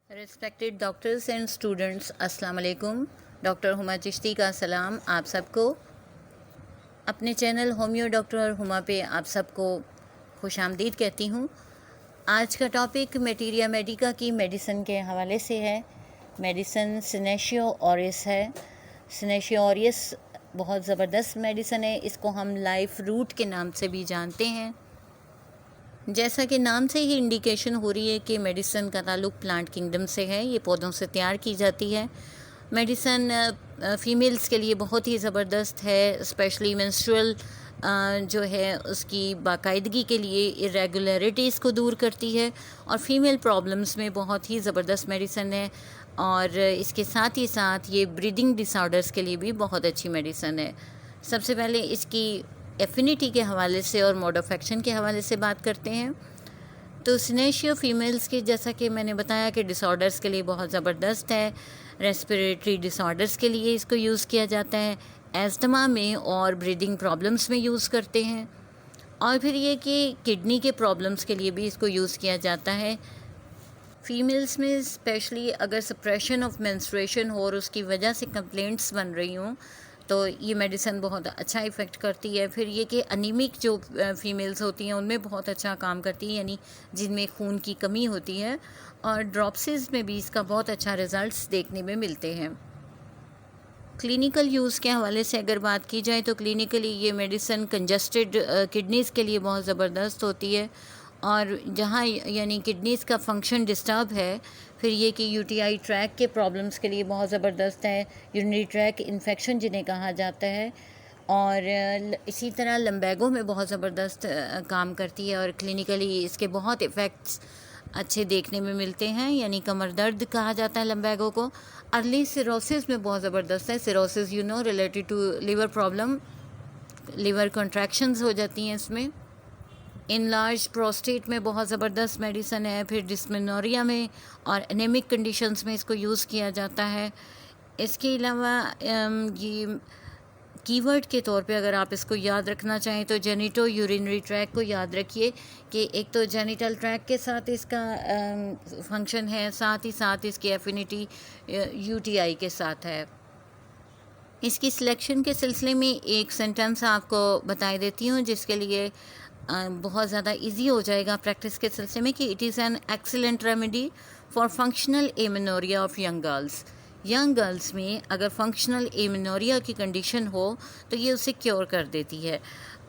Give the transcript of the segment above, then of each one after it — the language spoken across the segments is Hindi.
रिस्पेक्टेड डॉक्टर्स एंड स्टूडेंट्स, अस्सलाम वालेकुम। डॉक्टर हुमा चिश्ती का सलाम आप सबको। अपने चैनल होमियो डॉक्टर हुमा पे आप सबको खुशामदीद कहती हूँ। आज का टॉपिक मटीरिया मेडिका की मेडिसिन के हवाले से है। मेडिसिन सिनेशियो ऑरिस है। सिनेशियो ऑरिस बहुत ज़बरदस्त मेडिसिन है। इसको हम लाइफ रूट के नाम से भी जानते हैं। जैसा कि नाम से ही इंडिकेशन हो रही है कि मेडिसिन का ताल्लुक प्लांट किंगडम से है, ये पौधों से तैयार की जाती है। मेडिसिन फ़ीमेल्स के लिए बहुत ही ज़बरदस्त है, स्पेशली मेंस्ट्रुअल जो है उसकी बाकायदगी के लिए इरेगुलरिटीज़ को दूर करती है और फीमेल प्रॉब्लम्स में बहुत ही ज़बरदस्त मेडिसिन है। और इसके साथ ही साथ ये ब्रीदिंग डिसऑर्डर्स के लिए भी बहुत अच्छी मेडिसिन है। सबसे पहले इसकी एफिनिटी के हवाले से और मोड ऑफ एक्शन के हवाले से बात करते हैं। तो सिनेशियो फीमेल्स की, जैसा कि मैंने बताया कि डिसऑर्डर्स के लिए बहुत ज़बरदस्त है। रेस्पिरेटरी डिसऑर्डर्स के लिए इसको यूज़ किया जाता है, एस्थमा में और ब्रीदिंग प्रॉब्लम्स में यूज़ करते हैं। और फिर ये कि किडनी के प्रॉब्लम्स के लिए भी इसको यूज़ किया जाता है। फीमेल्स में स्पेशली अगर सप्रेशन ऑफ मेंस्ट्रुएशन हो और उसकी वजह से कंप्लेंट्स बन रही हों तो ये मेडिसिन बहुत अच्छा इफ़ेक्ट करती है। फिर ये कि अनीमिक जो फीमेल्स होती हैं उनमें बहुत अच्छा काम करती है, यानी जिनमें खून की कमी होती है। और ड्रॉप्सिस में भी इसका बहुत अच्छा रिज़ल्ट्स देखने में मिलते हैं। क्लिनिकल यूज़ के हवाले से अगर बात की जाए तो क्लिनिकली ये मेडिसिन कंजस्टेड किडनीज़ के लिए बहुत ज़बरदस्त होती है। और जहाँ यानी किडनीज़ का फंक्शन डिस्टर्ब है, फिर ये कि यूटीआई ट्रैक के प्रॉब्लम्स के लिए बहुत ज़बरदस्त है, यूरिनरी ट्रैक इन्फेक्शन जिन्हें कहा जाता है। और इसी तरह लम्बैगो में बहुत ज़बरदस्त काम करती है और क्लिनिकली इसके बहुत इफ़ेक्ट्स अच्छे देखने में मिलते हैं, यानी कमर दर्द कहा जाता है लम्बैगो को। अर्ली सिरोसिस में बहुत ज़बरदस्त है। Cirrhosis related to liver problem, liver contractions हो जाती हैं इसमें। इनलार्ज प्रोस्टेट में बहुत ज़बरदस्त मेडिसिन है। फिर डिस्मेनोरिया में और एनेमिक कंडीशंस में इसको यूज़ किया जाता है। इसके अलावा ये कीवर्ड के तौर पे अगर आप इसको याद रखना चाहें तो जेनिटो यूरिनरी ट्रैक को याद रखिए कि एक तो जेनिटल ट्रैक के साथ इसका फंक्शन है, साथ ही साथ इसकी एफिनिटी यूटीआई के साथ है। इसकी सिलेक्शन के सिलसिले में एक सेंटेंस आपको बता देती हूँ जिसके लिए बहुत ज़्यादा इजी हो जाएगा प्रैक्टिस के सिलसिले में, कि it is an excellent remedy for functional amenorrhoea of young girls. Young girls में अगर फंक्शनल एमेनोरिया की कंडीशन हो तो ये उसे क्योर कर देती है।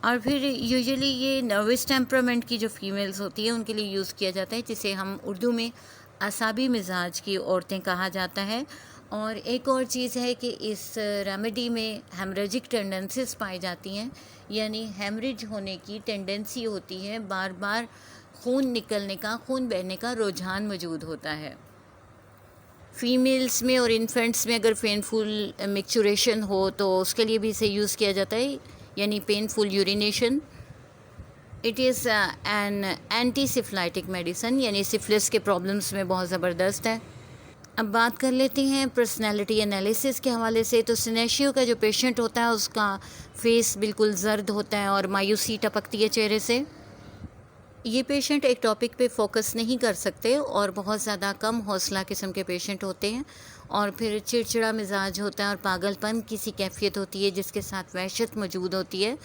और फिर यूजुअली ये नर्वस टेम्परामेंट की जो फीमेल्स होती है उनके लिए यूज़ किया जाता है, जिसे हम उर्दू में असाबी मिजाज की औरतें कहा जाता है। और एक और चीज़ है कि इस रेमेडी में हेमरेजिक टेंडेंसीज पाई जाती हैं, यानी हेमरेज होने की टेंडेंसी होती है, बार बार खून निकलने का, खून बहने का रुझान मौजूद होता है। फीमेल्स में और इन्फेंट्स में अगर पेनफुल मिक्सचुरेशन हो तो उसके लिए भी इसे यूज़ किया जाता है, यानी painful urination. It is an anti syphilitic medicine, यानी सिफिलिस के प्रॉब्लम्स में बहुत ज़बरदस्त है। अब बात कर लेते हैं पर्सनैलिटी एनालिसिस के हवाले से। तो सिनेशियो का जो पेशेंट होता है उसका फेस बिल्कुल जर्द होता है और मायूसी टपकती है चेहरे से। ये पेशेंट एक टॉपिक पे फोकस नहीं कर सकते और बहुत ज़्यादा कम हौसला किस्म के पेशेंट होते हैं। और फिर चिड़चिड़ा मिजाज होता है और पागलपन की सी कैफियत होती है जिसके साथ वहशत मौजूद होती है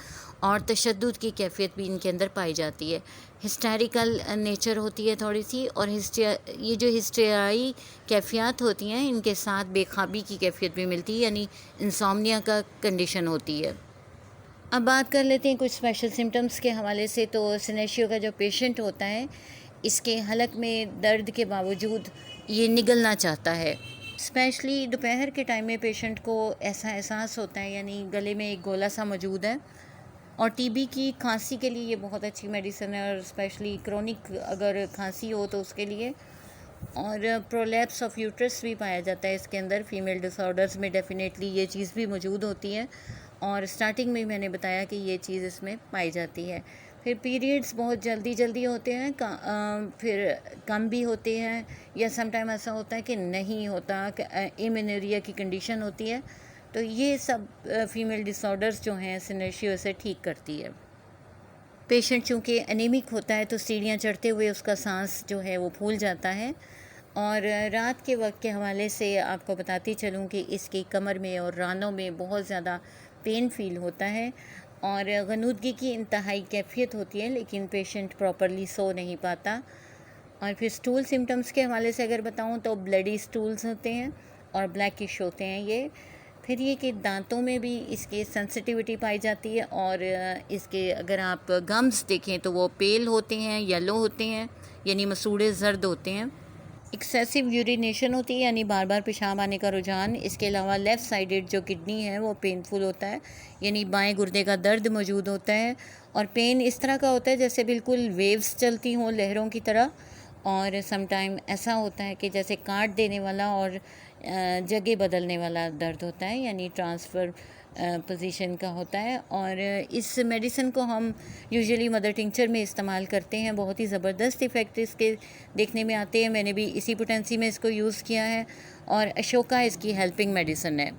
और तशद्दुद की कैफियत भी इनके अंदर पाई जाती है। हिस्टेरिकल नेचर होती है थोड़ी सी, और ये जो हिस्टेरियाई कैफियत होती हैं इनके साथ बेखाबी की कैफियत भी मिलती है, यानी इंसोम्निया का कंडीशन होती है। अब बात कर लेते हैं कुछ स्पेशल सिम्टम्स के हवाले से। तो सिनेशियो का जो पेशेंट होता है इसके हलक में दर्द के बावजूद ये निगलना चाहता है। स्पेशली दोपहर के टाइम में पेशेंट को ऐसा एहसास होता है, यानी गले में एक गोला सा मौजूद है। और टीबी की खांसी के लिए ये बहुत अच्छी मेडिसिन है, और स्पेशली क्रोनिक अगर खांसी हो तो उसके लिए। और प्रोलैप्स ऑफ यूट्रस भी पाया जाता है इसके अंदर। फीमेल डिसऑर्डर्स में डेफिनेटली ये चीज़ भी मौजूद होती है, और स्टार्टिंग में मैंने बताया कि ये चीज़ इसमें पाई जाती है। फिर पीरियड्स बहुत जल्दी होते हैं, फिर कम भी होते हैं, या समटाइम ऐसा होता है कि नहीं होता, एमेनोरिया की कंडीशन होती है। तो ये सब फीमेल डिसऑर्डर्स जो हैं सिनेशियो से ठीक करती है। पेशेंट चूँकि एनीमिक होता है तो सीढ़ियाँ चढ़ते हुए उसका सांस जो है वो फूल जाता है, और रात के वक्त के हवाले से आपको बताती चलूँ कि इसकी कमर में और रानों में बहुत ज़्यादा पेन फील होता है और गनूदगी की इंतहाई कैफियत होती है, लेकिन पेशेंट प्रॉपरली सो नहीं पाता। और फिर स्टूल सिम्टम्स के हवाले से अगर बताऊँ तो ब्लडी स्टूल्स होते हैं और ब्लैकिश होते हैं ये। फिर ये कि दांतों में भी इसकी सेंसिटिविटी पाई जाती है और इसके अगर आप गम्स देखें तो वो पेल होते हैं, येलो होते हैं, यानी मसूड़े ज़र्द होते हैं। एक्सेसिव यूरिनेशन होती है, यानी बार बार पेशाब आने का रुझान। इसके अलावा लेफ़्ट साइडेड जो किडनी है वो पेनफुल होता है, यानी बाएं गुर्दे का दर्द मौजूद होता है। और पेन इस तरह का होता है जैसे बिल्कुल वेव्स चलती हों, लहरों की तरह। और सम टाइम ऐसा होता है कि जैसे काट देने वाला और जगह बदलने वाला दर्द होता है, यानी ट्रांसफ़र पोजीशन का होता है। और इस मेडिसिन को हम यूजुअली मदर टिंचर में इस्तेमाल करते हैं। बहुत ही ज़बरदस्त इफ़ेक्ट इसके देखने में आते हैं। मैंने भी इसी पोटेंसी में इसको यूज़ किया है और अशोका इसकी हेल्पिंग मेडिसिन है।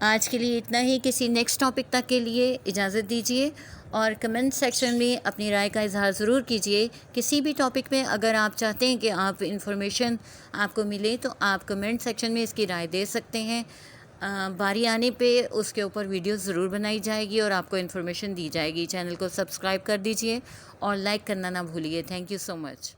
आज के लिए इतना ही। किसी नेक्स्ट टॉपिक तक के लिए इजाज़त दीजिए और कमेंट सेक्शन में अपनी राय का इजहार ज़रूर कीजिए। किसी भी टॉपिक में अगर आप चाहते हैं कि आप इन्फॉर्मेशन आपको मिले तो आप कमेंट सेक्शन में इसकी राय दे सकते हैं। बारी आने पे उसके ऊपर वीडियो ज़रूर बनाई जाएगी और आपको इन्फॉर्मेशन दी जाएगी। चैनल को सब्सक्राइब कर दीजिए और लाइक करना ना भूलिए। Thank you so much.